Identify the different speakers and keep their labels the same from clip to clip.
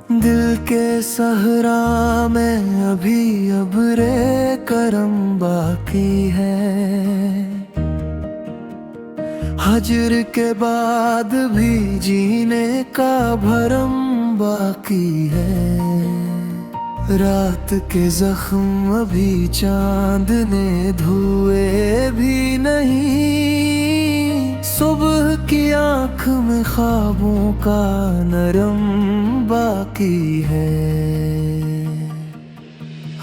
Speaker 1: दिल के सहरा में अभी अबरे करम बाकी है। हजर के बाद भी जीने का भरम बाकी है। रात के जख्म अभी चांद ने धुए भी नहीं। सुबह की आँख में ख्वाबों का नरम बाकी है।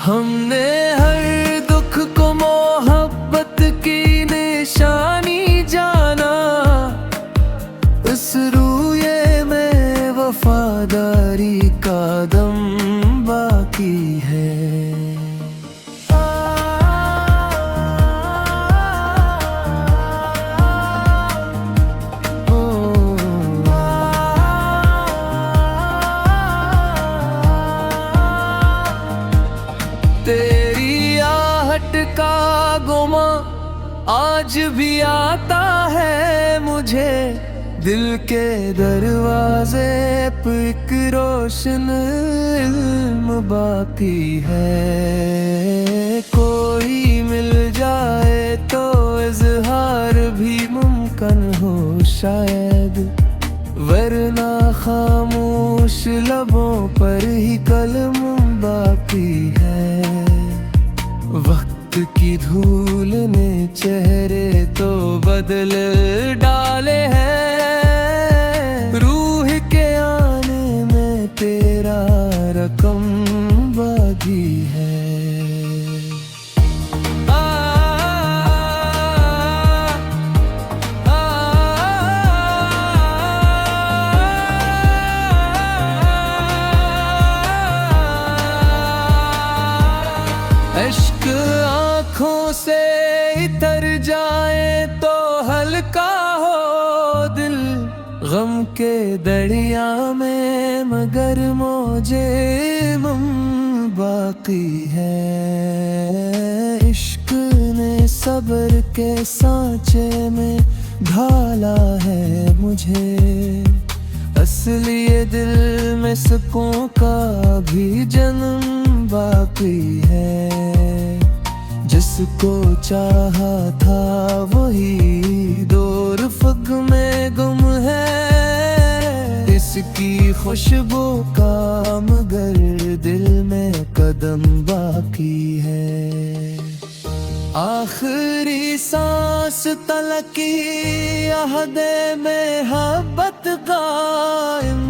Speaker 1: हमने हर दुख को मोहब्बत की निशानी जाना। इस रूये में वफादारी का दम बाकी है। तेरी आहट का गुमा आज भी आता है मुझे। दिल के दरवाजे पे एक रोशन इल्म बाकी है। कोई मिल जाए तो इजहार भी मुमकिन हो शायद, वरना खामोश लबों पर ही कलम बाकी है। वक्त की धूल ने चेहरे तो बदल डाले हैं। रूह के आने में तेरा रकम बाकी है। इश्क आँखों से इतर जाए तो हल्का हो दिल। गम के दरिया में मगर मौजे मम बाकी है। इश्क ने सब्र के सांचे में ढाला है मुझे। असली ये दिल में सुकून का भी जन्म बाकी है। जिसको चाहा था वही दूर फग में गुम है। इसकी खुशबू का मगर दिल में कदम बाकी है। आखिरी सांस तलकी अहदे में मोहब्बत कायम।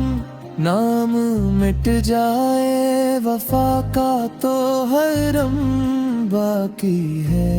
Speaker 1: नाम मिट जाए वफा का तो हरम बाकी है।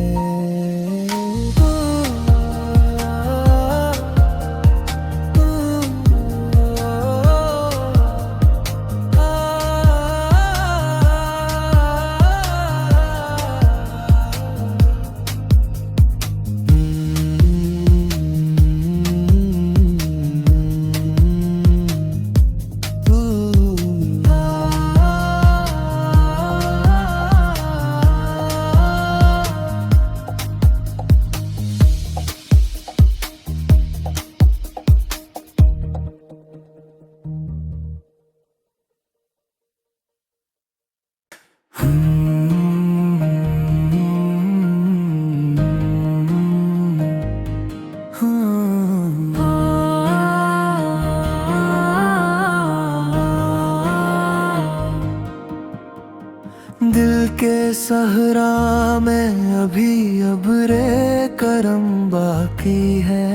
Speaker 1: दिल के सहरा में अभी अबरे करम बाकी है।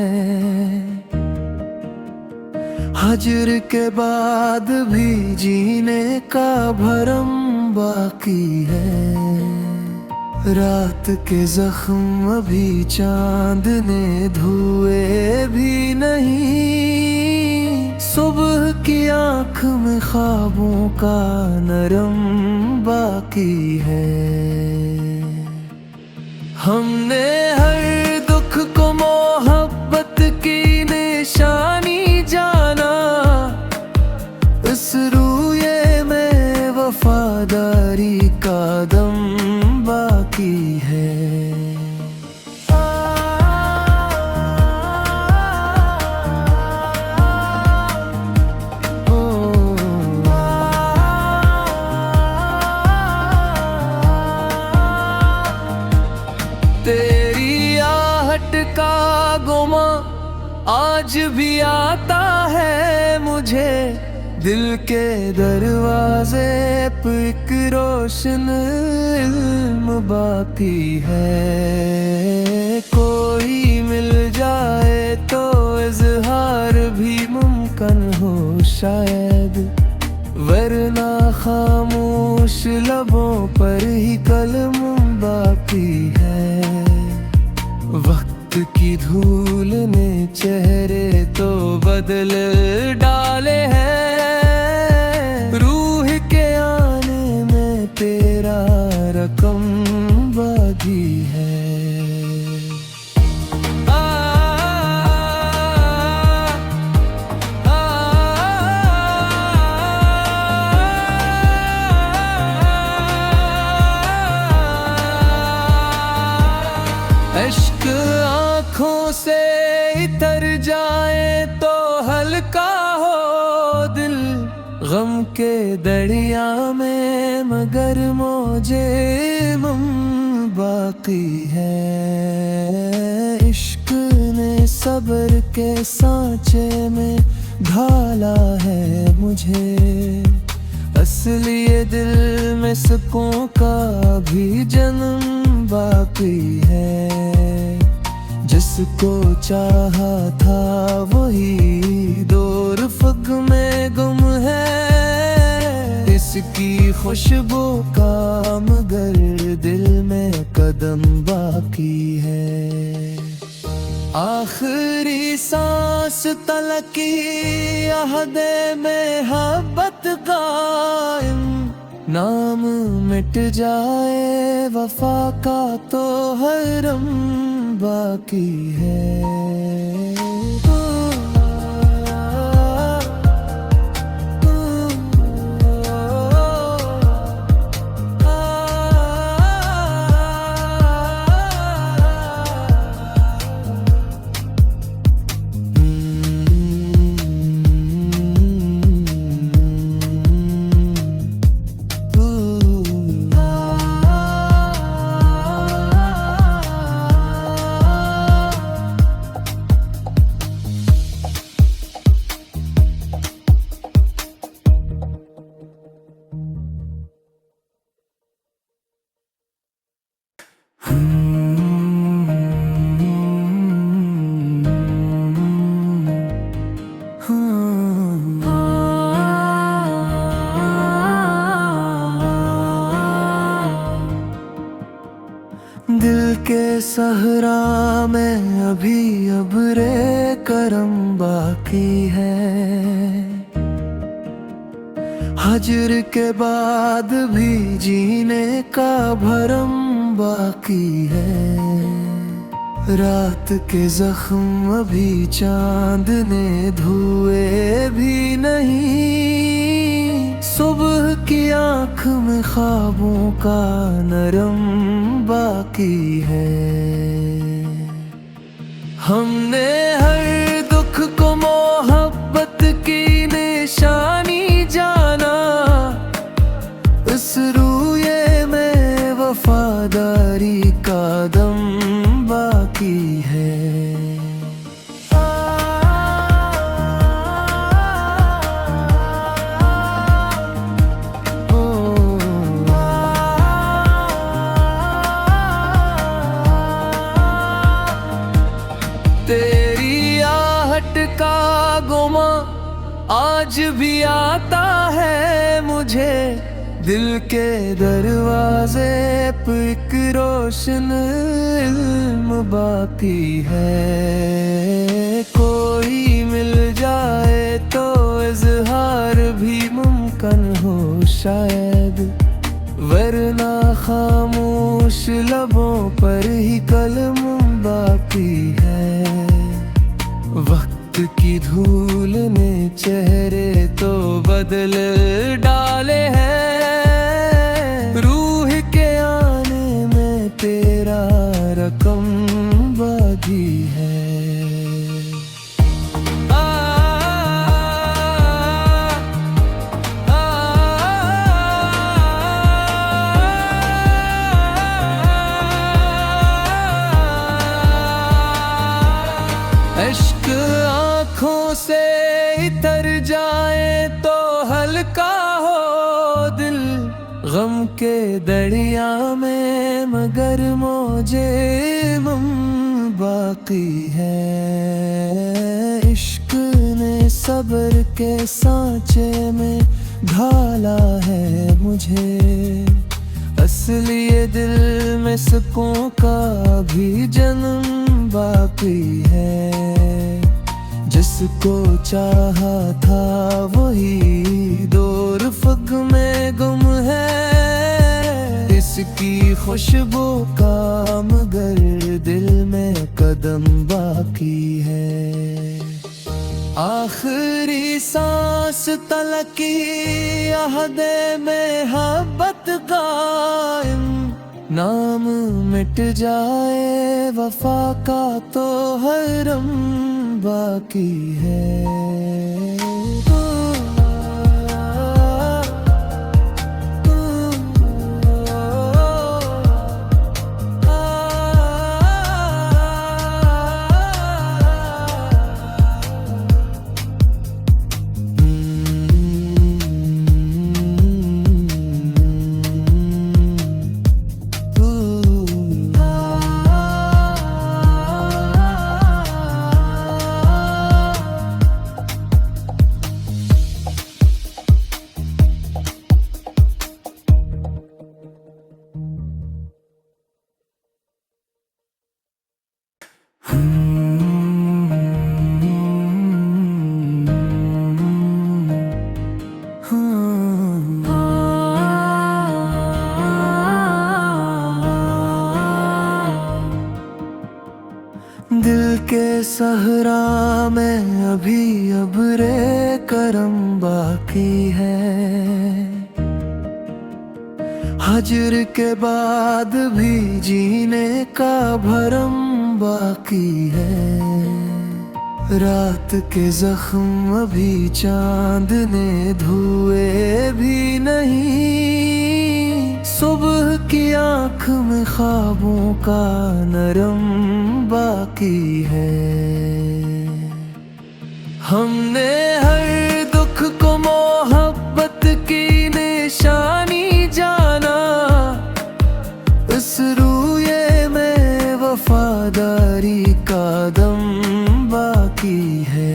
Speaker 1: हजर के बाद भी जीने का भरम बाकी है। रात के जख्म अभी चांद ने धुए भी नहीं। सुबह की आँख में ख्वाबों का नरम बाकी है। हमने हर दुख को मोहब्बत की निशानी जाना। इस रूये में वफादारी का दम बाकी है। ओ आज भी आता है मुझे दिल के दरवाजे पे एक रोशन इल्म बाकी है। कोई मिल जाए तो इजहार भी मुमकिन हो शायद, वरना खामोश लबों पर ही कलम बाकी है। वक्त की धूल ने चेहरे तो बदल डाले हैं, रूह के आने में तेरा रकम बाकी है। इश्क आँखों से इतर जाए तो हल्का हो दिल, गम के दरिया में मगर मौजे मम बाकी है। इश्क ने सब्र के सांचे में ढाला है मुझे, असली ये दिल में सुकून का भी जन्म बाकी है। जिसको चाहा था वही दूर फग में गुम है, इसकी खुशबू का मगर दिल में कदम बाकी है। आखिरी सांस तलकी अहदे में मोहब्बत कायम, नाम मिट जाए वफा का तो हरम बाकी है। दिल के सहरा में अभी अबरे करम बाकी है, हजर के बाद भी जीने का भरम बाकी है। रात के जख्म अभी चांद ने धुए भी नहीं, सुबह की आँख में ख्वाबों का नरम बाकी है। हमने हर दुख को मोहब्बत की निशानी जाना, इस रूये में वफादारी का दम बाकी है। तेरी आहट का गुमा आज भी आता है मुझे, दिल के दरवाजे पे एक रोशन इल्म बाकी है। कोई मिल जाए तो इजहार भी मुमकिन हो शायद, वरना खामोश लबों पर ही कलम बाकी है। वक्त की धूल ने चेहरे तो बदल डाले हैं, रूह के आने में तेरा रकम बाकी है। इश्क दिल गम के दरिया में, मगर मौजे बाकी है। इश्क ने सब्र के सांचे में ढाला है मुझे, असली ये दिल में सुकून का भी जन्म बाकी है। जिसको चाहा था वही दूर फग में गुम है, इसकी खुशबू का मगर दिल में कदम बाकी है। आखिरी सांस तलकी अहदे में मोहब्बत कायम, नाम मिट जाए वफा का तो हरम बाकी है। दिल के सहरा में अभी अबरे करम बाकी है, हजर के बाद भी जीने का भरम बाकी है। रात के जख्म अभी चांद ने धुए भी नहीं, सुबह की आँख में ख्वाबों का नरम बाकी है। हमने हर दुख को मोहब्बत की निशानी जाना, इस रूये में वफादारी का दम बाकी है।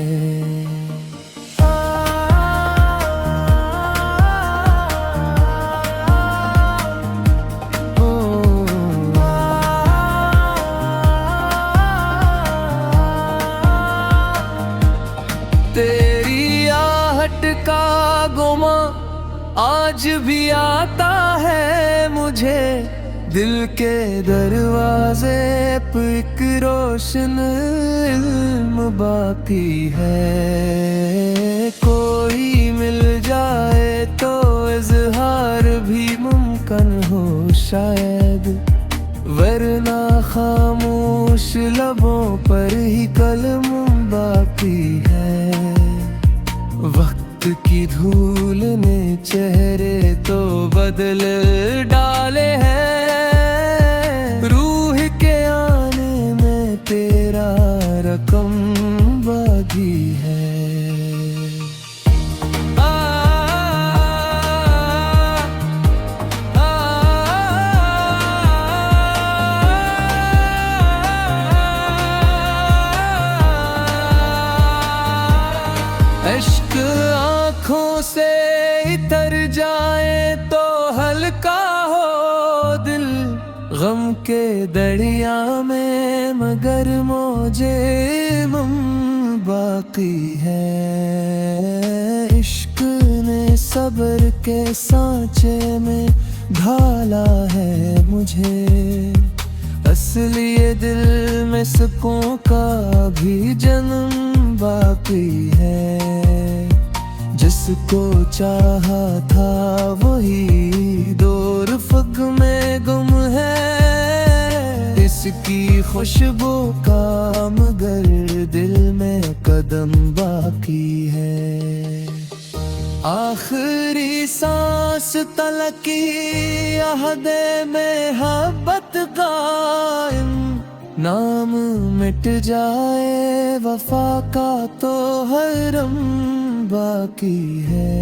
Speaker 1: तेरी आहट का गुमा आज भी आता है मुझे, दिल के दरवाजे पे एक रोशन इल्म बाकी है। कोई मिल जाए तो इजहार भी मुमकिन हो शायद, वरना खामोश लबों पर ही कलम बाकी है। वक्त की धूल ने चेहरे तो बदल डाले हैं, रूह के आने में तेरा रकम बाकी है। इश्क आँखों से इतर जाए तो हल्का हो दिल, गम के दरिया में मगर मौजे बाकी है। इश्क ने सब्र के सांचे में ढाला है मुझे, असली ये दिल में सुकून का भी जन्म बाकी है। जिसको चाहा था वही दूर फग में गुम है, इसकी खुशबू का मगर दिल में कदम बाकी है। आखिरी सांस तलकी अहदे में मोहब्बत कायम, नाम मिट जाए वफा का तो हरम बाकी है।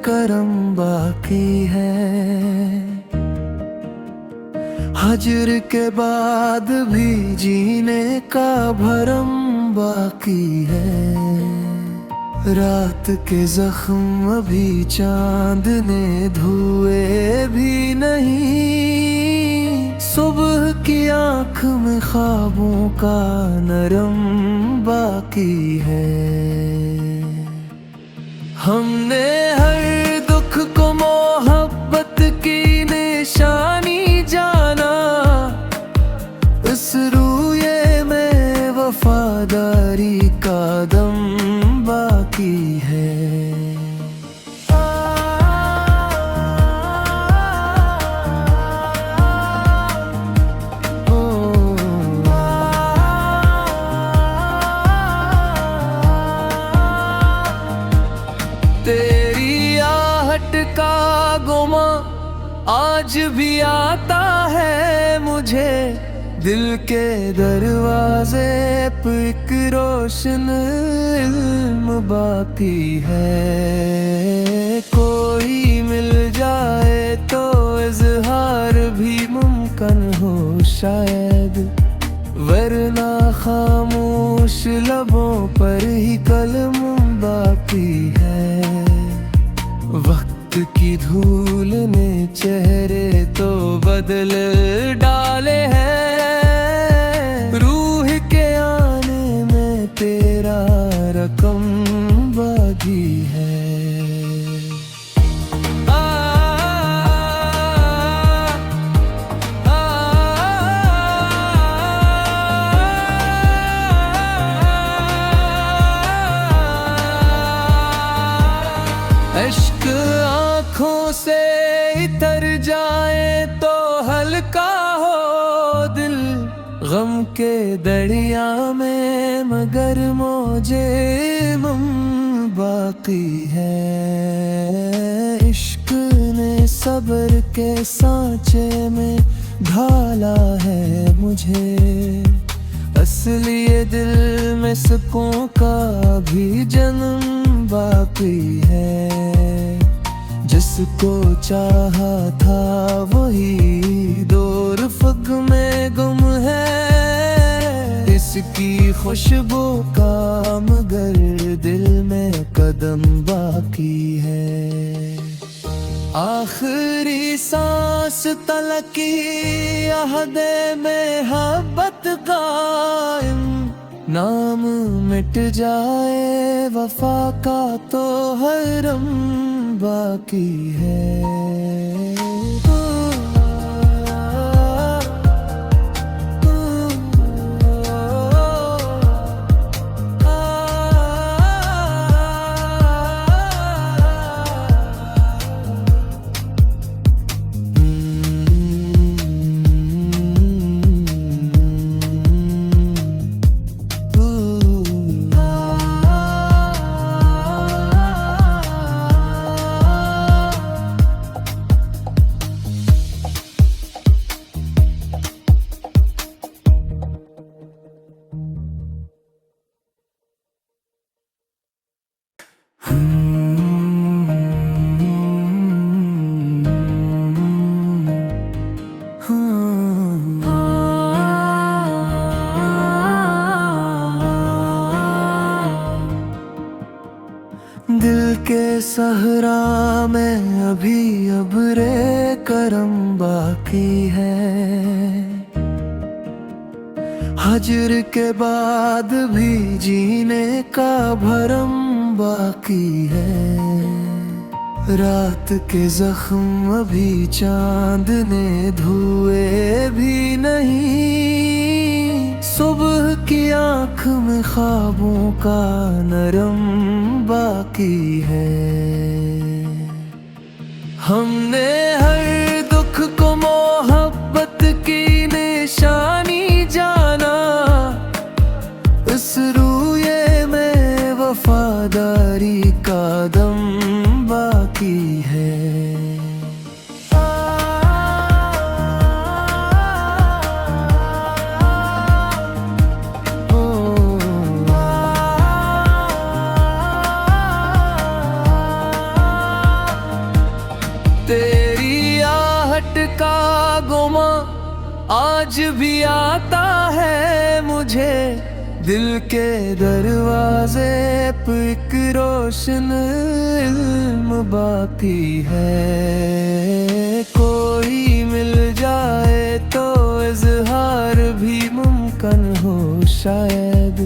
Speaker 1: करम बाकी है। हजर के बाद भी जीने का भरम बाकी है। रात के जख्म अभी चांद ने धुए भी नहीं। सुबह की आँख में ख्वाबों का नरम बाकी है। हमने हर दुख को मोहब्बत की निशानी जाना। इस रूये में वफादारी का दम बाकी है। तेरी आहट का गुमा आज भी आता है मुझे। दिल के दरवाजे पे एक रोशन इल्म बाकी है। कोई मिल जाए तो इजहार भी मुमकिन हो शायद, वरना खामोश लबों पर ही कलम बाकी है। वक्त की धूल ने चेहरे तो बदल डाले हैं। रूह के आने में तेरा रकम बाकी है। इश्क आँखों से इतर जाए तो हल्का हो दिल। गम के दरिया में मगर मौजे मम बाकी है। इश्क ने सब्र के सांचे में ढाला है मुझे। असली ये दिल में सुकून का भी जन्म बाकी है। जिसको चाहा था वही दूर फग में गुम है। इसकी खुशबू का मगर दिल में कदम बाकी है। आखिरी सांस तलकी अहदे में मोहब्बत कायम। नाम मिट जाए वफा का तो हरम बाकी है। दिल के सहरा में अभी अबरे करम बाकी है। हजर के बाद भी जीने का भरम बाकी है। रात के जख्म अभी चांद ने धुए भी नहीं। सुबह की आँख में ख्वाबों का नरम बाकी है। हमने हर दुख को मोहब्बत की निशानी जाना। इस रूये में वफादारी का दम बाकी है। तेरी आहट का गुमा आज भी आता है मुझे, दिल के दरवाजे पे एक रोशन इल्म बाकी है। कोई मिल जाए तो इजहार भी मुमकिन हो शायद,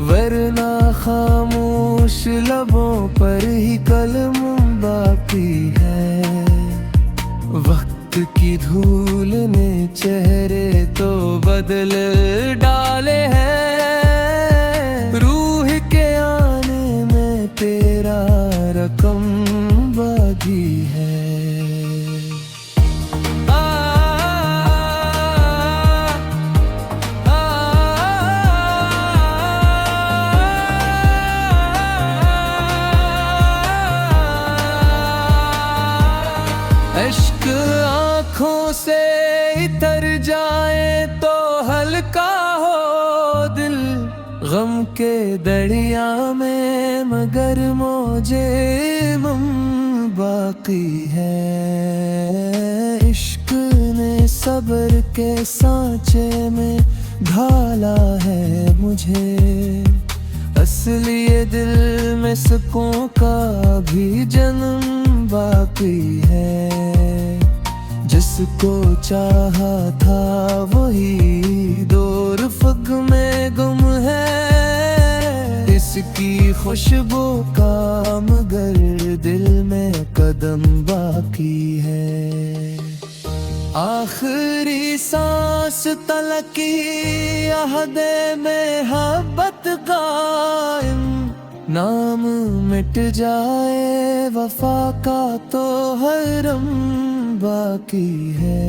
Speaker 1: वरना खामोश लबों पर ही कलम बाकी है। वक्त की धूल ने चेहरे तो बदल डाले हैं, रूह के आने में तेरा रकम बाकी है। इश्क आँखों से इतर जाए तो हल्का हो दिल, गम के दरिया में मगर मौजे मम बाकी है। इश्क ने सब्र के सांचे में ढाला है मुझे, असली ये दिल में सुकून का भी जन्म बाकी है। जिसको चाहा था वही दूर फग में गुम है, इसकी खुशबू का मगर दिल में कदम बाकी है। आखिरी सांस तलकी अहदे में मोहब्बत कायम, नाम मिट जाए वफा का तो हरम बाकी है।